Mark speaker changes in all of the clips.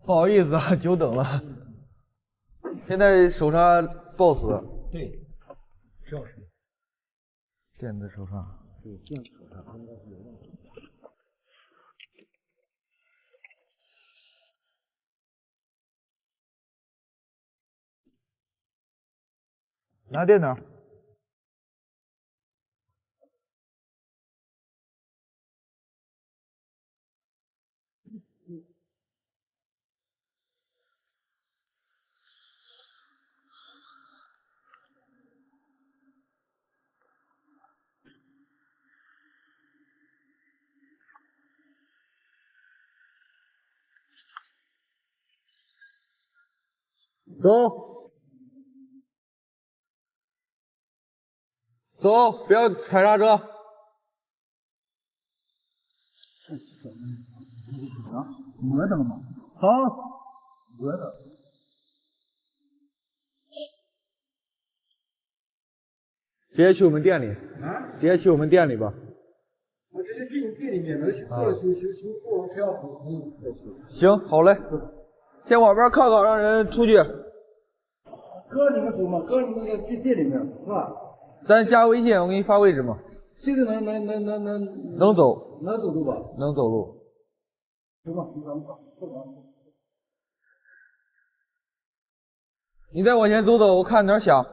Speaker 1: 不好意思啊，久等了。现在手刹 BOSS。
Speaker 2: 对，是钥匙。
Speaker 1: 电子手刹。
Speaker 2: 对，电子手刹应该是有问题。
Speaker 1: 拿电脑。走，走，不要踩刹车。
Speaker 2: 啊，摸到了吗？
Speaker 1: 好，
Speaker 2: 摸到。
Speaker 1: 直接去我们店里。
Speaker 2: 啊？
Speaker 1: 直接去我们店里吧。
Speaker 2: 我直接去你店里面，能做修过票再修。
Speaker 1: 行，好嘞。先往边靠靠，让人出去。
Speaker 2: 哥，你们走嘛？哥，你们去店里面是吧？
Speaker 1: 咱加微信，我给你发位置嘛。
Speaker 2: 现在能
Speaker 1: 走，
Speaker 2: 能走路吧？
Speaker 1: 能走路。
Speaker 2: 行吧，
Speaker 1: 你再往前走走，我看哪儿响。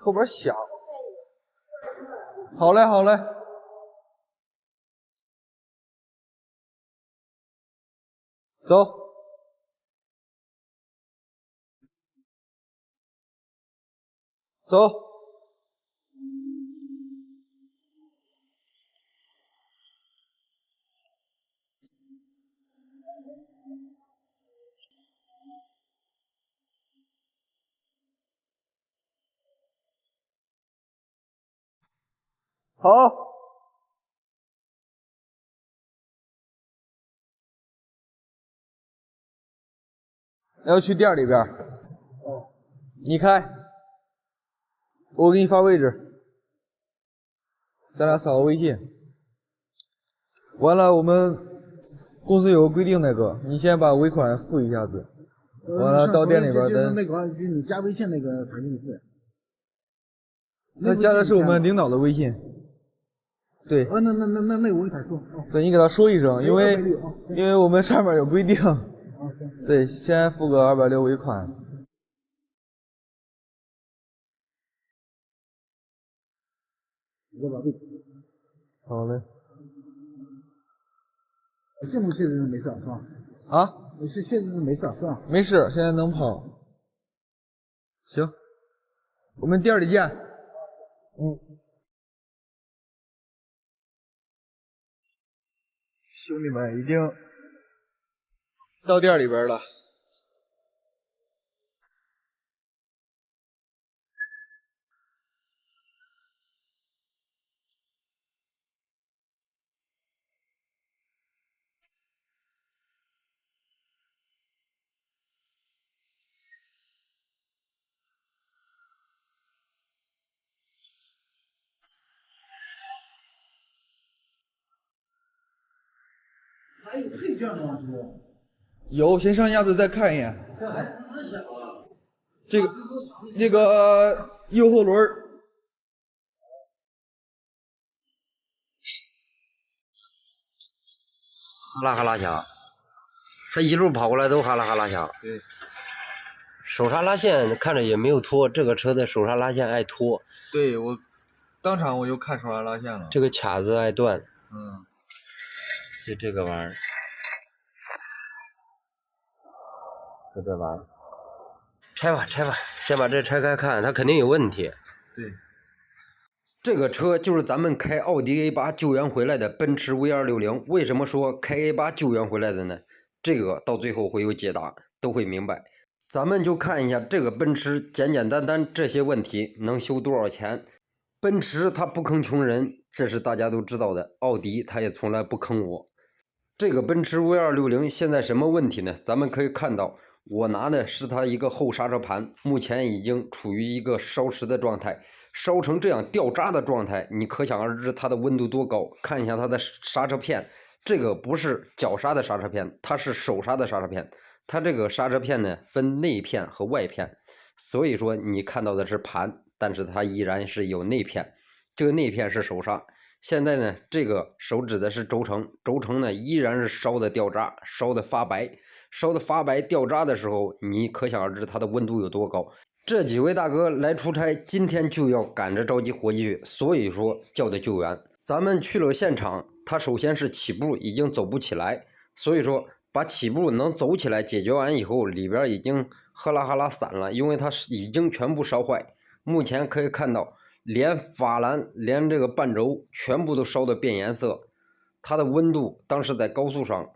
Speaker 1: 后边响。好嘞，好嘞。走。走。好。要去店里边。
Speaker 2: 哦。
Speaker 1: 你开。我给你发位置。咱俩扫个微信。完了，我们公司有个规定，那个，你先把尾款付一下子。完了到店里边
Speaker 2: 就是那个，就是你加微信那个他给你付。
Speaker 1: 他加的是我们领导的微信。对。
Speaker 2: 那我给他说。
Speaker 1: 对，你给他说一声，因为我们上面有规定。
Speaker 2: 行。
Speaker 1: 对，先付个260尾款。
Speaker 2: 我把位置。
Speaker 1: 好嘞。
Speaker 2: 这种现在没事是吧？
Speaker 1: 啊？
Speaker 2: 现在没事是吧？
Speaker 1: 没事，现在能跑。行，我们店里见。兄弟们已经到店里边了。
Speaker 2: 还有配件吗？
Speaker 1: 有，先上架子再看一眼。
Speaker 2: 这还真小啊！
Speaker 1: 这个右后轮。
Speaker 3: 哈啦哈啦响，这一路跑过来都哈啦哈啦响。
Speaker 1: 对。
Speaker 3: 手刹拉线看着也没有脱，这个车的手刹拉线爱脱。
Speaker 1: 对，我当场我就看手刹拉线了。
Speaker 3: 这个卡子爱断。就这个玩意儿。就这玩意儿。拆吧，拆吧，先把这拆开看，它肯定有问题。
Speaker 1: 对。
Speaker 3: 这个车就是咱们开奥迪 A8 救援回来的奔驰 V260。为什么说开 A8 救援回来的呢？这个到最后会有解答，都会明白。咱们就看一下这个奔驰简简单单这些问题能修多少钱。奔驰它不坑穷人，这是大家都知道的。奥迪它也从来不坑我。这个奔驰 V260现在什么问题呢？咱们可以看到，我拿的是它一个后刹车盘，目前已经处于一个烧蚀的状态。烧成这样掉渣的状态，你可想而知它的温度多高。看一下它的刹车片，这个不是脚刹的刹车片，它是手刹的刹车片。它这个刹车片呢分内片和外片，所以说你看到的是盘，但是它依然是有内片。这个内片是手刹。现在呢，这个手指的是轴承，轴承呢依然是烧的掉渣，烧的发白，烧的发白掉渣的时候，你可想而知它的温度有多高。这几位大哥来出差，今天就要赶着着急回去，所以说叫的救援。咱们去了现场，他首先是起步已经走不起来，所以说把起步能走起来解决完以后，里边已经哗啦哗啦散了，因为它已经全部烧坏。目前可以看到，连法兰连这个半轴全部都烧得变颜色，它的温度当时在高速上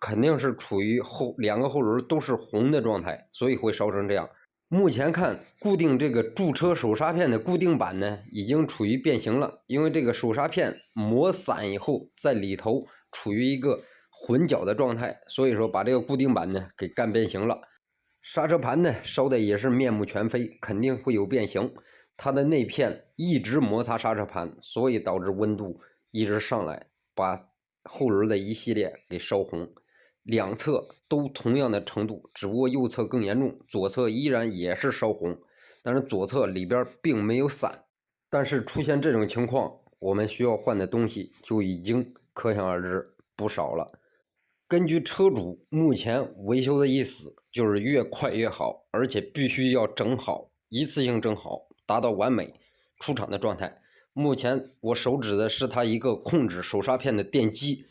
Speaker 3: 肯定是处于两个后轮都是红的状态，所以会烧成这样。目前看，固定这个驻车手刹片的固定板呢，已经处于变形了，因为这个手刹片磨散以后，在里头处于一个混搅的状态，所以说把这个固定板呢给干变形了。刹车盘呢烧的也是面目全非，肯定会有变形。它的内片一直摩擦刹车盘，所以导致温度一直上来，把后轮的一系列给烧红。两侧都同样的程度，只不过右侧更严重，左侧依然也是烧红，但是左侧里边并没有散。但是出现这种情况，我们需要换的东西就已经可想而知不少了。根据车主目前维修的意思，就是越快越好，而且必须要整好，一次性整好，达到完美出厂的状态。目前我手指的是它一个控制手刹片的电机，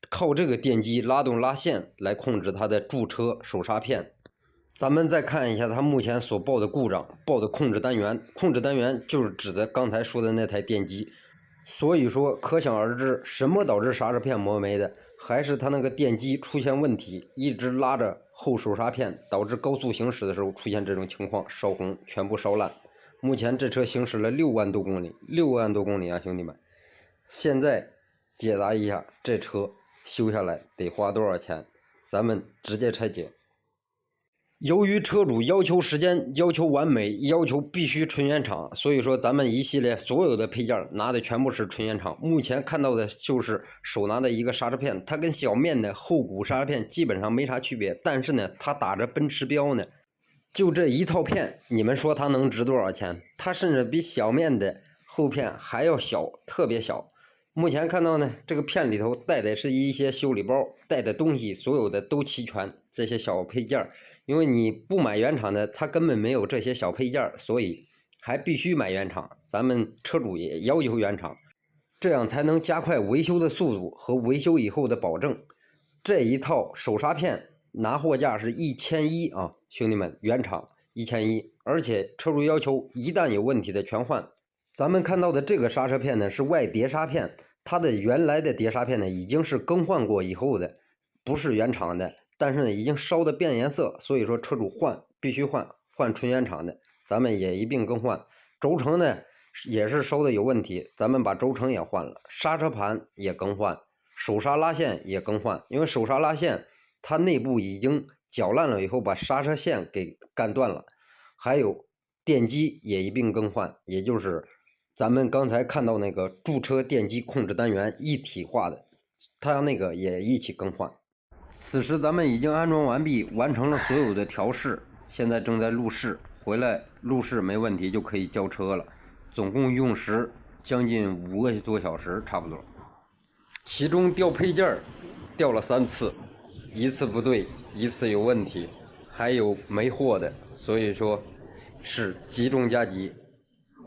Speaker 3: 靠这个电机拉动拉线来控制它的驻车手刹片。咱们再看一下它目前所报的故障，报的控制单元，控制单元就是指的刚才说的那台电机。所以说可想而知，什么导致刹车片磨没的？还是它那个电机出现问题，一直拉着后手刹片，导致高速行驶的时候出现这种情况，烧红，全部烧烂。目前这车行驶了6万多公里，6万多公里啊，兄弟们！现在解答一下，这车修下来得花多少钱？咱们直接拆解。由于车主要求时间、要求完美、要求必须纯原厂，所以说咱们一系列所有的配件拿的全部是纯原厂。目前看到的就是手拿的一个刹车片，它跟小面的后鼓刹车片基本上没啥区别，但是呢，它打着奔驰标呢。就这一套片，你们说它能值多少钱？它甚至比小面的后片还要小，特别小。目前看到呢，这个片里头带的是一些修理包，带的东西所有的都齐全，这些小配件。因为你不买原厂的，它根本没有这些小配件，所以还必须买原厂。咱们车主也要求原厂，这样才能加快维修的速度和维修以后的保证。这一套手刹片拿货价是1100啊，兄弟们，原厂1100，而且车主要求一旦有问题的全换。咱们看到的这个刹车片呢是外碟刹片，它的原来的碟刹片呢已经是更换过以后的，不是原厂的。但是呢，已经烧的变颜色，所以说车主必须换纯原厂的，咱们也一并更换。轴承呢也是烧的有问题，咱们把轴承也换了，刹车盘也更换，手刹拉线也更换，因为手刹拉线它内部已经搅烂了以后，把刹车线给干断了。还有电机也一并更换，也就是咱们刚才看到那个驻车电机控制单元一体化的，它那个也一起更换。此时咱们已经安装完毕，完成了所有的调试，现在正在路试，回来路试没问题就可以交车了。总共用时将近5个多小时，差不多。其中调配件调了3次，一次不对，一次有问题，还有没货的，所以说是急中加急。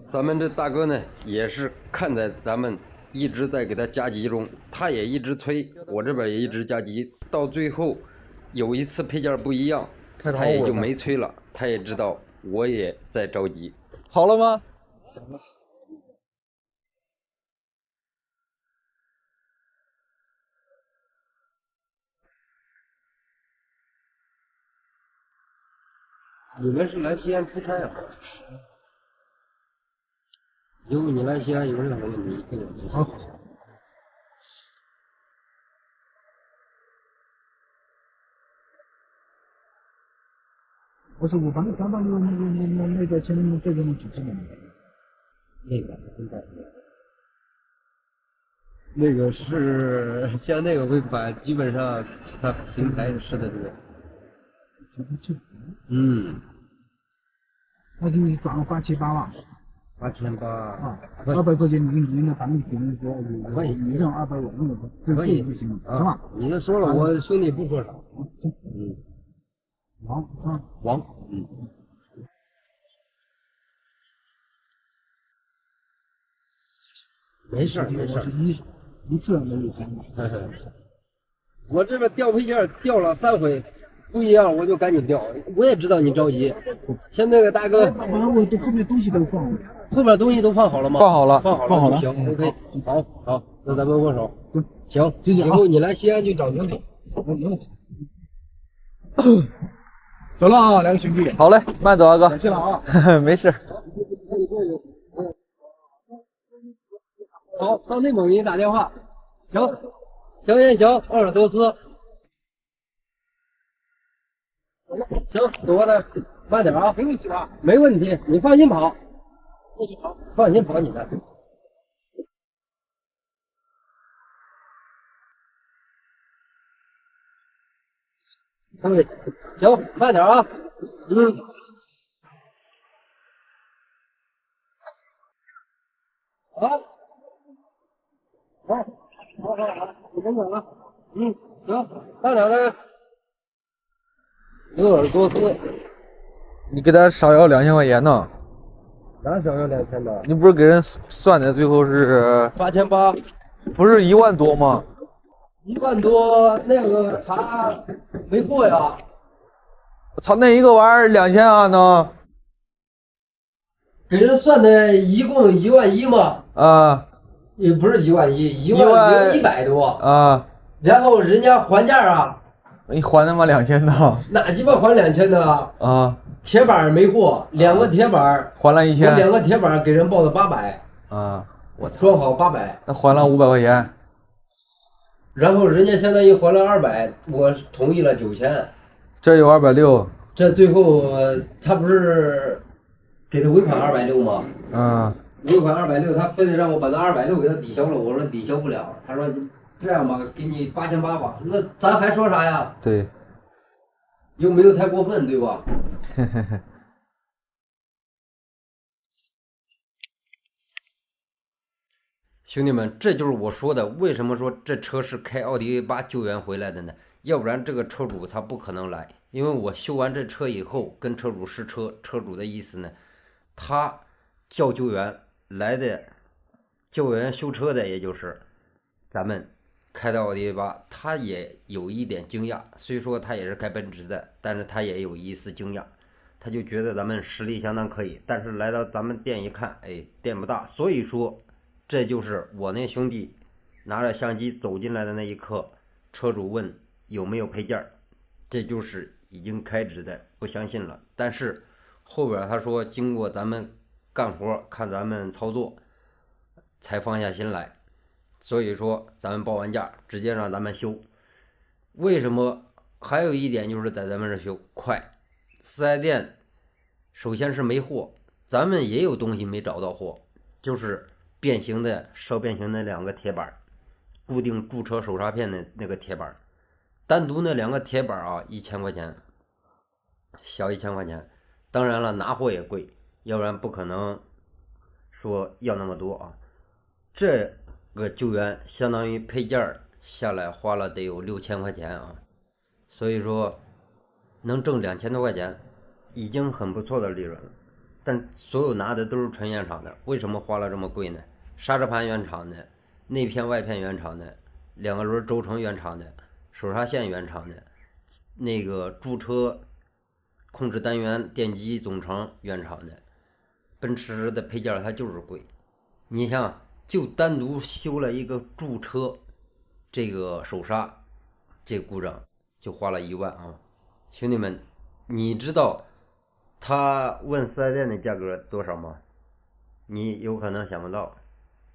Speaker 3: 咱们这大哥呢，也是看在咱们一直在给他加急中，他也一直催，我这边也一直加急，到最后有一次配件不一样，他也就没催了，他也知道我也在着急。
Speaker 1: 好了吗？
Speaker 2: 好了。
Speaker 3: 你们是来西安出差啊？如果你来西安有任何问题，可以联系。
Speaker 2: 好。不是，我把那3把那个前面对着你举起来。
Speaker 3: 那个现在。
Speaker 4: 那个是像那个尾款，基本上它平台是的多。嗯，
Speaker 5: 那就转个878万。
Speaker 4: 8800
Speaker 5: 啊，200块钱你那反正比如说你挣200我用的
Speaker 4: 可以
Speaker 5: 就行了，
Speaker 4: 啊
Speaker 5: 是吧？
Speaker 4: 你就说了，我兄弟不说啥。嗯，
Speaker 5: 王是吧？
Speaker 4: 王，嗯，没事儿没事儿。
Speaker 5: 一个没有钱。
Speaker 4: 我这边调配件调了3回，不一样我就赶紧调。我也知道你着急，像那个大哥，
Speaker 5: 把我后面东西都放了。
Speaker 4: 后边东西都放好了吗？
Speaker 1: 放好了，
Speaker 4: 放好了就行。OK，好，那咱们握手。行，
Speaker 5: 谢谢啊。
Speaker 4: 以后你来西安就找兄弟。
Speaker 5: 走了啊，两个兄弟。
Speaker 1: 好嘞，慢走啊哥。
Speaker 5: 感谢了啊。
Speaker 1: 没事。
Speaker 4: 好，到内蒙给你打电话。行也行，鄂尔多斯。行，走过来，慢点啊，没问题吧？没问题，你放心跑。放心跑你的。对，行，慢点啊。好，你等等啊。行，慢点的。鄂尔多斯，
Speaker 1: 你给他少要2000块钱呢？
Speaker 4: 哪少要2000的？
Speaker 1: 你不是给人算的最后是
Speaker 4: 8800，
Speaker 1: 不是1万多吗
Speaker 4: ？1万多，那个他没货呀。
Speaker 1: 操，那一个玩意儿2000啊能？
Speaker 4: 给人算的一共11000嘛？
Speaker 1: 啊，
Speaker 4: 也不是11000，10100多
Speaker 1: 啊。
Speaker 4: 然后人家还价啊，
Speaker 1: 你还他妈2000呢？
Speaker 4: 哪鸡巴还2000的
Speaker 1: 啊？
Speaker 4: 铁板没货，2个铁板
Speaker 1: 还了1000。
Speaker 4: 我2个铁板给人报的800。
Speaker 1: 啊，我操，
Speaker 4: 装好800。
Speaker 1: 那还了500块钱。
Speaker 4: 然后人家相当于还了200，我同意了9000。
Speaker 1: 这有260。
Speaker 4: 这最后他不是给他尾款260吗？
Speaker 1: 嗯。
Speaker 4: 尾款260，他非得让我把那260给他抵消了，我说抵消不了。他说这样吧，给你8800吧。那咱还说啥呀？
Speaker 1: 对。
Speaker 4: 又没有太过分，对吧？兄弟们，这就是我说的，为什么说这车是开奥迪 A8 救援回来的呢？要不然这个车主他不可能来，因为我修完这车以后跟车主试车，车主的意思呢，他叫救援来的，救援修车的，也就是咱们开的奥迪 A8，他也有一点惊讶，虽说他也是开奔驰的，但是他也有一丝惊讶，他就觉得咱们实力相当可以，但是来到咱们店一看，哎，店不大，所以说。这就是我那兄弟拿着相机走进来的那一刻，车主问有没有配件，这就是已经开指的，不相信了。但是后边他说经过咱们干活，看咱们操作，才放下心来。所以说咱们报完价，直接让咱们修。为什么？还有一点就是在咱们这修快，4S店首先是没货，咱们也有东西没找到货，就是变形的烧变形的2个铁板，固定驻车手刹片的那个铁板，单独那2个铁板啊，1000块钱，小1000块钱。当然了，拿货也贵，要不然不可能说要那么多啊。这个救援相当于配件下来花了得有6000块钱啊，所以说能挣2000多块钱，已经很不错的利润了。但所有拿的都是纯原厂的，为什么花了这么贵呢？刹车盘原厂的，内片外片原厂的，2个轮轴承原厂的，手刹线原厂的，那个驻车控制单元电机总成原厂的。奔驰的配件它就是贵，你像就单独修了一个驻车这个手刹，这故障就花了1万啊！兄弟们，你知道他问4S店的价格多少吗？你有可能想不到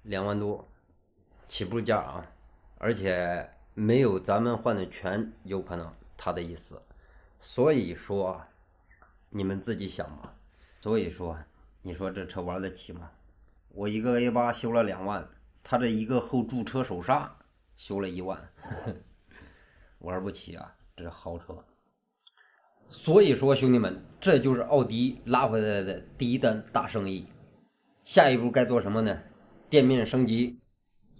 Speaker 4: ，2万多起步价啊，而且没有咱们换的全，有可能他的意思。所以说你们自己想吧。所以说你说这车玩得起吗？我一个 A8 修了2万，他这一个后驻车手刹修了1万，玩不起啊，这是豪车。所以说兄弟们，这就是奥迪拉回来的第一单大生意。下一步该做什么呢？店面升级，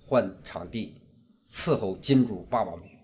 Speaker 4: 换场地，伺候金主爸爸们。